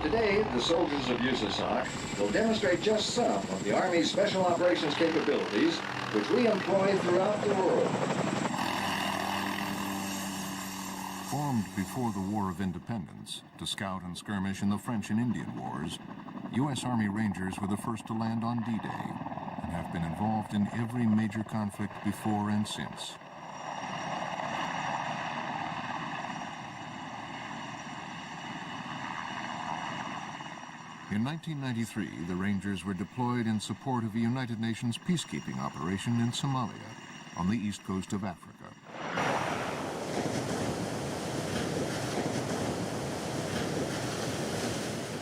Today, the soldiers of USASOC will demonstrate just some of the Army's special operations capabilities, which we employ throughout the world. Formed before the War of Independence to scout and skirmish in the French and Indian Wars, U.S. Army Rangers were the first to land on D-Day and have been involved in every major conflict before and since. In 1993, the Rangers were deployed in support of a United Nations peacekeeping operation in Somalia, on the east coast of Africa.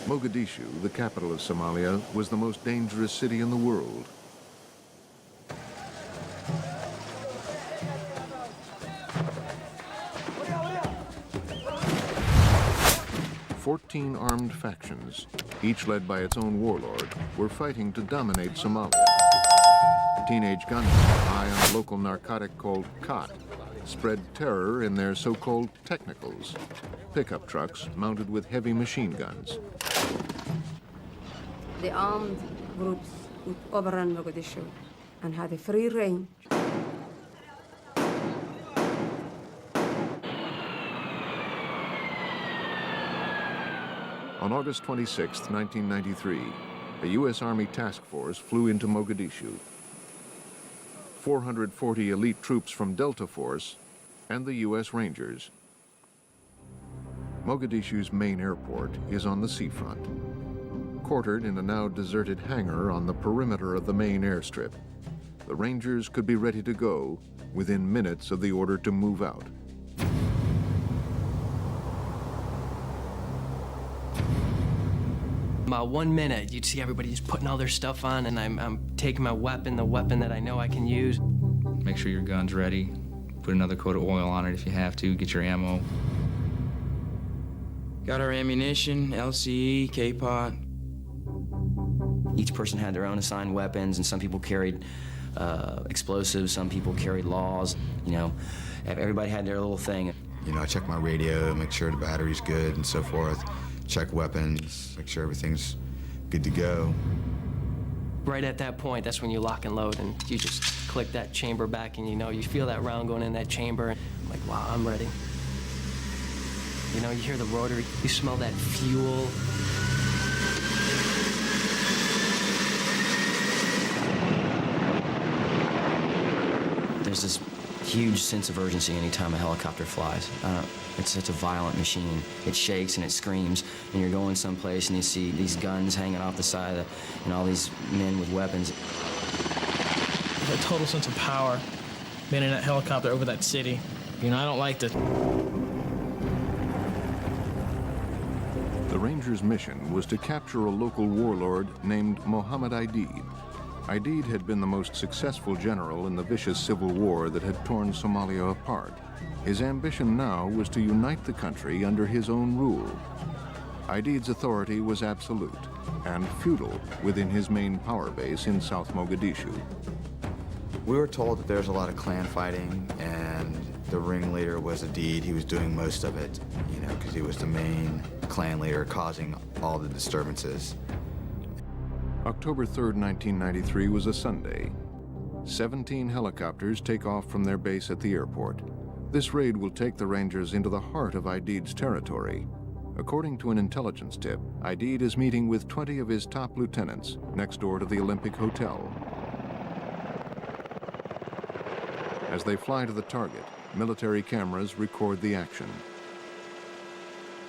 Mogadishu, the capital of Somalia, was the most dangerous city in the world. "14 armed factions, each led by its own warlord, were fighting to dominate Somalia. Teenage gunmen, high on a local narcotic called khat, spread terror in their so-called technicals, pickup trucks mounted with heavy machine guns. The armed groups would overrun Mogadishu and had a free reign. On August 26, 1993, a U.S. Army task force flew into Mogadishu. 440 elite troops from Delta Force and the U.S. Rangers. Mogadishu's main airport is on the seafront, quartered in a now deserted hangar on the perimeter of the main airstrip. The Rangers could be ready to go within minutes of the order to move out. About 1 minute, you'd see everybody just putting all their stuff on, and I'm taking my weapon, the weapon that I know I can use. Make sure your gun's ready. Put another coat of oil on it if you have to. Get your ammo. Got our ammunition, LCE, K-pot. Each person had their own assigned weapons, and some people carried explosives, some people carried laws. You know, everybody had their little thing. You know, I check my radio, make sure the battery's good and so forth. Check weapons, make sure everything's good to go. Right at that point, that's when you lock and load, and you just click that chamber back, and you know, you feel that round going in that chamber. I'm like, wow, I'm ready. You know, you hear the rotary, you smell that fuel. There's this huge sense of urgency anytime a helicopter flies. It's such a violent machine. It shakes and it screams, and you're going someplace and you see these guns hanging off the side and all these men with weapons. A total sense of power being in that helicopter over that city. You know, I don't like to. The Rangers' mission was to capture a local warlord named Mohammed Aidid. Aidid had been the most successful general in the vicious civil war that had torn Somalia apart. His ambition now was to unite the country under his own rule. Aidid's authority was absolute and feudal within his main power base in South Mogadishu. We were told that there's a lot of clan fighting, and the ringleader was Aidid. He was doing most of it, you know, because he was the main clan leader causing all the disturbances. October 3rd, 1993 was a Sunday. 17 helicopters take off from their base at the airport. This raid will take the Rangers into the heart of Aidid's territory. According to an intelligence tip, Aidid is meeting with 20 of his top lieutenants next door to the Olympic Hotel. As they fly to the target, military cameras record the action.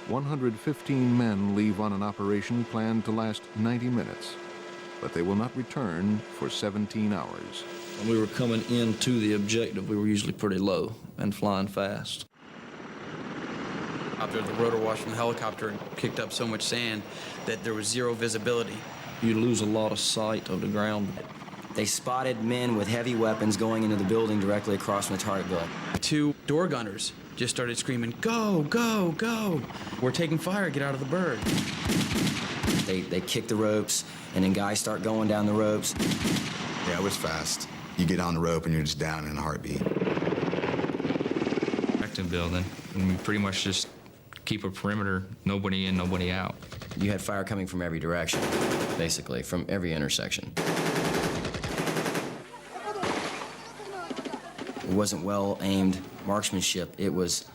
115 men leave on an operation planned to last 90 minutes, but they will not return for 17 hours. When we were coming into the objective, we were usually pretty low and flying fast. After the rotor wash from the helicopter kicked up so much sand that there was zero visibility. You lose a lot of sight of the ground. They spotted men with heavy weapons going into the building directly across from the target building. 2 door gunners just started screaming, "Go, go, go! We're taking fire, get out of the bird." They kick the ropes, and then guys start going down the ropes. Yeah, it was fast. You get on the rope and you're just down in a heartbeat. Active building, and we pretty much just keep a perimeter, nobody in, nobody out. You had fire coming from every direction, basically, from every intersection. It wasn't well-aimed marksmanship. It was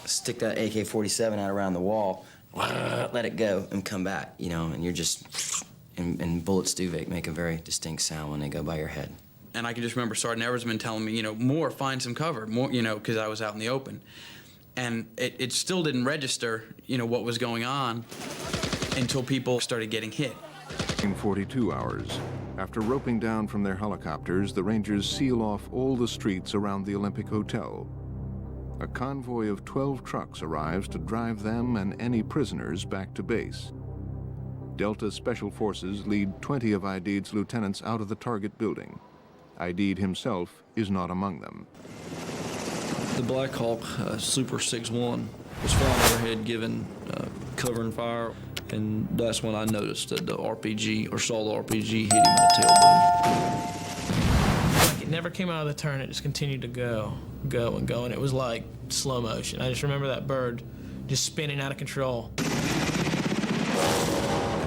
stick that AK-47 out around the wall, let it go, and come back, you know, and you're just... And bullets do make a very distinct sound when they go by your head. And I can just remember Sergeant Eversman telling me, you know, more, find some cover, more, you know, because I was out in the open. And it still didn't register, you know, what was going on until people started getting hit. In 42 hours, after roping down from their helicopters, the Rangers seal off all the streets around the Olympic Hotel. A convoy of 12 trucks arrives to drive them and any prisoners back to base. Delta Special Forces lead 20 of Aidid's lieutenants out of the target building. Aidid himself is not among them. The Black Hawk Super 6-1 was flying overhead giving cover and fire, and that's when I noticed that the RPG, or saw the RPG hit him in the tailbone. Like, it never came out of the turn, it just continued to go and go, and it was like slow motion. I just remember that bird just spinning out of control.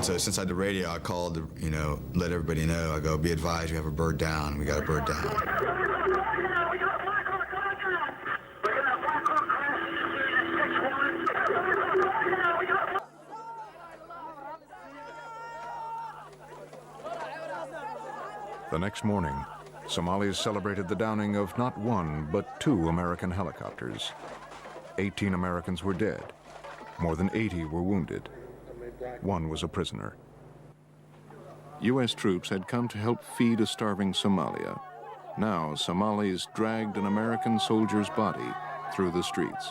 So since I had the radio, I called to, you know, let everybody know. I go, be advised, we have a bird down. We got a bird down. The next morning, Somalis celebrated the downing of not one, but 2 American helicopters. 18 Americans were dead. More than 80 were wounded. 1 was a prisoner. U.S. troops had come to help feed a starving Somalia. Now, Somalis dragged an American soldier's body through the streets.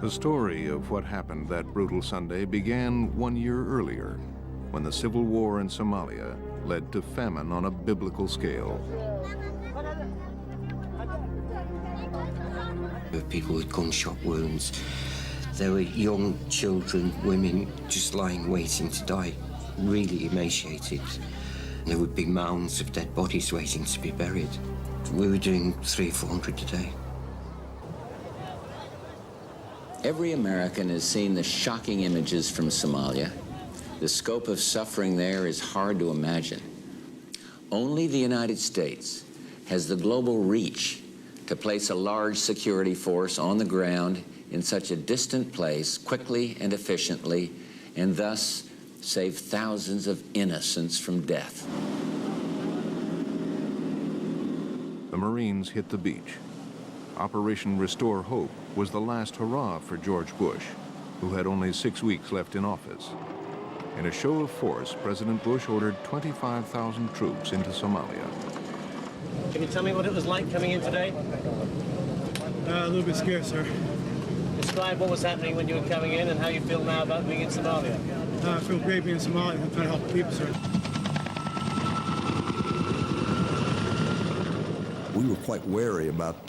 The story of what happened that brutal Sunday began 1 year earlier, when the civil war in Somalia led to famine on a biblical scale. There were people with gunshot wounds. There were young children, women just lying waiting to die, really emaciated. There would be mounds of dead bodies waiting to be buried. We were doing 300 or 400 a day. Every American has seen the shocking images from Somalia. The scope of suffering there is hard to imagine. Only the United States has the global reach to place a large security force on the ground in such a distant place quickly and efficiently, and thus save thousands of innocents from death. The Marines hit the beach. Operation Restore Hope was the last hurrah for George Bush, who had only 6 weeks left in office. In a show of force, President Bush ordered 25,000 troops into Somalia. Can you tell me what it was like coming in today? A little bit scared, sir. Describe what was happening when you were coming in and how you feel now about being in Somalia. I feel great being in Somalia and trying to help the people, sir. We were quite wary about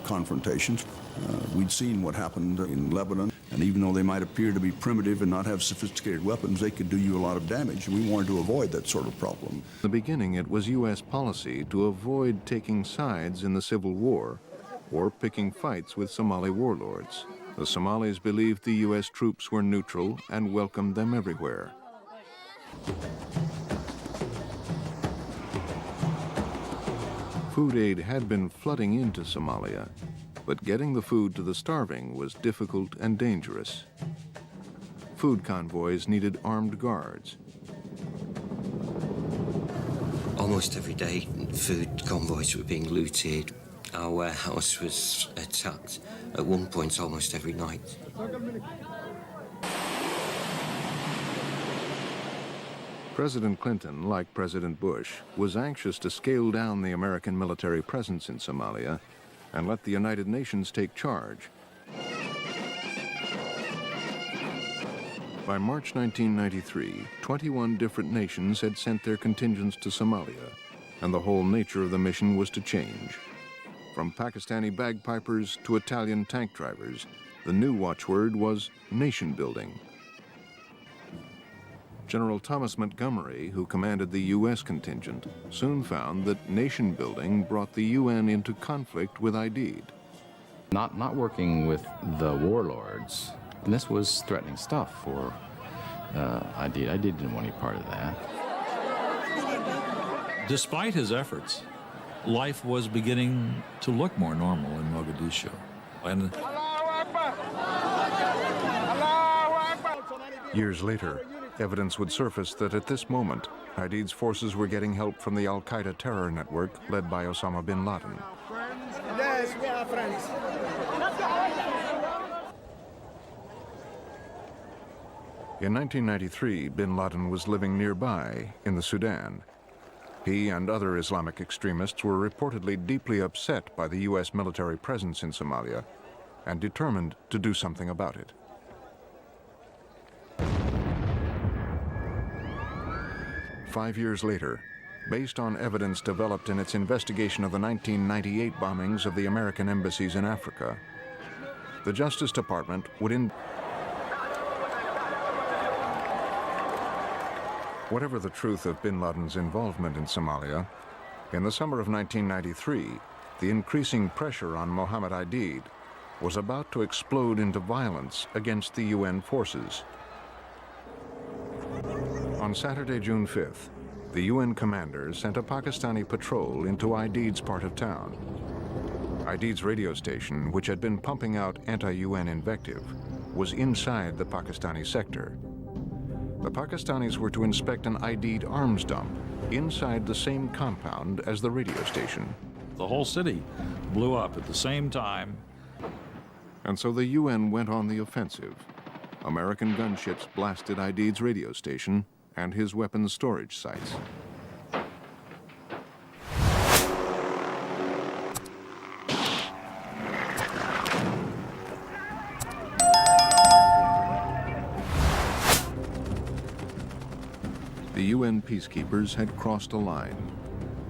confrontations. We'd seen what happened in Lebanon, and even though they might appear to be primitive and not have sophisticated weapons, they could do you a lot of damage, and we wanted to avoid that sort of problem. In the beginning, it was U.S. policy to avoid taking sides in the Civil War or picking fights with Somali warlords. The Somalis believed the U.S. troops were neutral and welcomed them everywhere. Food aid had been flooding into Somalia, but getting the food to the starving was difficult and dangerous. Food convoys needed armed guards. Almost every day, food convoys were being looted. Our warehouse was attacked at one point almost every night. President Clinton, like President Bush, was anxious to scale down the American military presence in Somalia and let the United Nations take charge. By March 1993, 21 different nations had sent their contingents to Somalia, and the whole nature of the mission was to change. From Pakistani bagpipers to Italian tank drivers, the new watchword was nation building. General Thomas Montgomery, who commanded the U.S. contingent, soon found that nation-building brought the UN into conflict with Aidid. Not working with the warlords, and this was threatening stuff for Aidid. Aidid didn't want any part of that. Despite his efforts, life was beginning to look more normal in Mogadishu. And years later, evidence would surface that at this moment, Aidid's forces were getting help from the Al-Qaeda terror network led by Osama bin Laden. Yes, we are friends. In 1993, bin Laden was living nearby in the Sudan. He and other Islamic extremists were reportedly deeply upset by the U.S. military presence in Somalia and determined to do something about it. Five years later, based on evidence developed in its investigation of the 1998 bombings of the American embassies in Africa, the Justice Department would Whatever the truth of bin Laden's involvement in Somalia, in the summer of 1993, the increasing pressure on Mohammed Aidid was about to explode into violence against the UN forces. On Saturday, June 5th, the UN commander sent a Pakistani patrol into Aidid's part of town. Aidid's radio station, which had been pumping out anti-UN invective, was inside the Pakistani sector. The Pakistanis were to inspect an Aidid arms dump inside the same compound as the radio station. the whole city blew up at the same time. And so the UN went on the offensive. American gunships blasted Aidid's radio station and his weapons storage sites. The UN peacekeepers had crossed a line.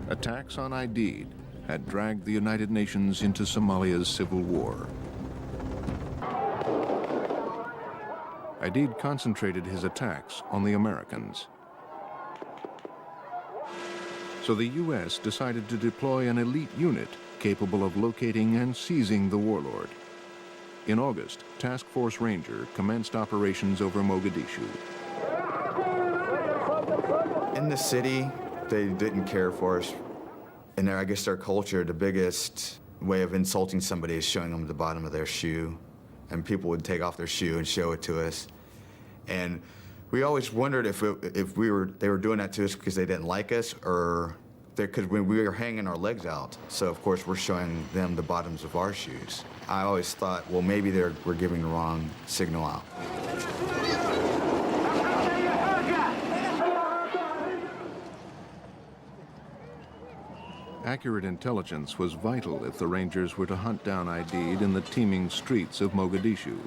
Attacks on Aidid had dragged the United Nations into Somalia's civil war. Aidid concentrated his attacks on the Americans. So the U.S. decided to deploy an elite unit capable of locating and seizing the warlord. In August, Task Force Ranger commenced operations over Mogadishu. In the city, they didn't care for us. And I guess their culture, the biggest way of insulting somebody is showing them the bottom of their shoe. And people would take off their shoe and show it to us. And we always wondered if they were doing that to us because they didn't like us, or because we were hanging our legs out. So of course we're showing them the bottoms of our shoes. I always thought, well, maybe we're giving the wrong signal out. Accurate intelligence was vital if the Rangers were to hunt down Aidid in the teeming streets of Mogadishu.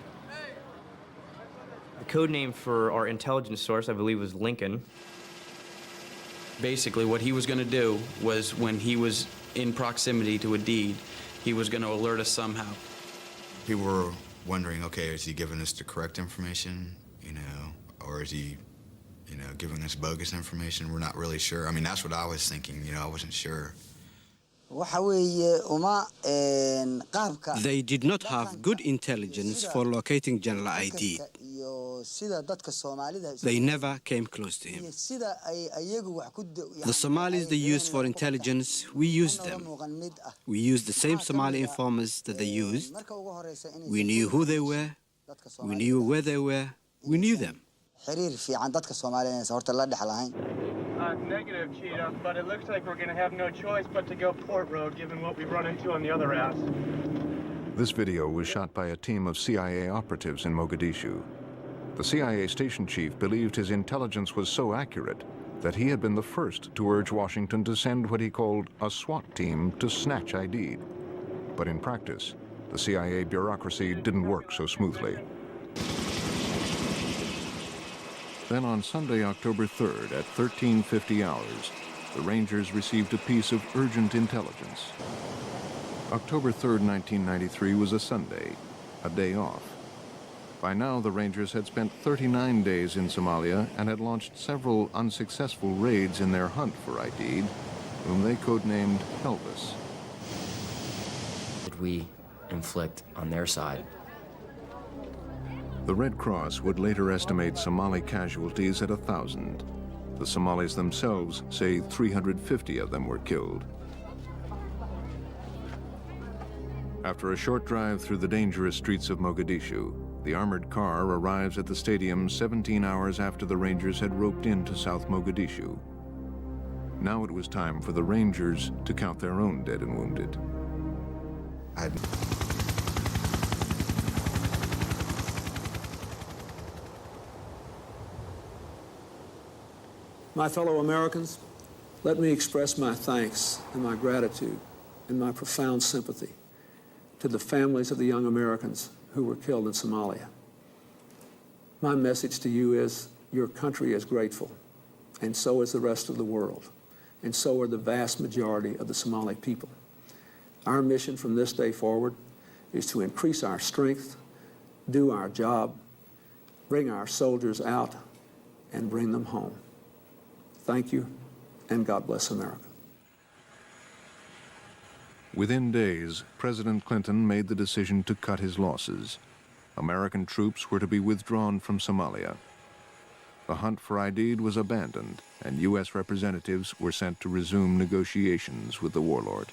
The code name for our intelligence source, I believe, was Lincoln. Basically, what he was going to do was, when he was in proximity to Aidid, he was going to alert us somehow. People were wondering, okay, is he giving us the correct information, or is he, giving us bogus information? We're not really sure. I mean, that's what I was thinking, I wasn't sure. They did not have good intelligence for locating General Aidid. They never came close to him. The Somalis they used for intelligence, we used them. We used the same Somali informers that they used. We knew who they were. We knew where they were. We knew them. Negative, Cheetah, but it looks like we're going to have no choice but to go port road, given what we've run into on the other routes. This video was shot by a team of CIA operatives in Mogadishu. The CIA station chief believed his intelligence was so accurate that he had been the first to urge Washington to send what he called a SWAT team to snatch Aidid. But in practice, the CIA bureaucracy didn't work so smoothly. Then on Sunday, October 3rd, at 1350 hours, the Rangers received a piece of urgent intelligence. October 3rd, 1993 was a Sunday, a day off. By now, the Rangers had spent 39 days in Somalia and had launched several unsuccessful raids in their hunt for Aidid, whom they codenamed Elvis. Did we inflict on their side? The Red Cross would later estimate Somali casualties at 1,000. The Somalis themselves say 350 of them were killed. After a short drive through the dangerous streets of Mogadishu, the armored car arrives at the stadium 17 hours after the Rangers had roped into South Mogadishu. Now it was time for the Rangers to count their own dead and wounded. My fellow Americans, let me express my thanks and my gratitude and my profound sympathy to the families of the young Americans who were killed in Somalia. My message to you is your country is grateful, and so is the rest of the world, and so are the vast majority of the Somali people. Our mission from this day forward is to increase our strength, do our job, bring our soldiers out, and bring them home. Thank you, and God bless America. Within days, President Clinton made the decision to cut his losses. American troops were to be withdrawn from Somalia. The hunt for Aidid was abandoned, and U.S. representatives were sent to resume negotiations with the warlord.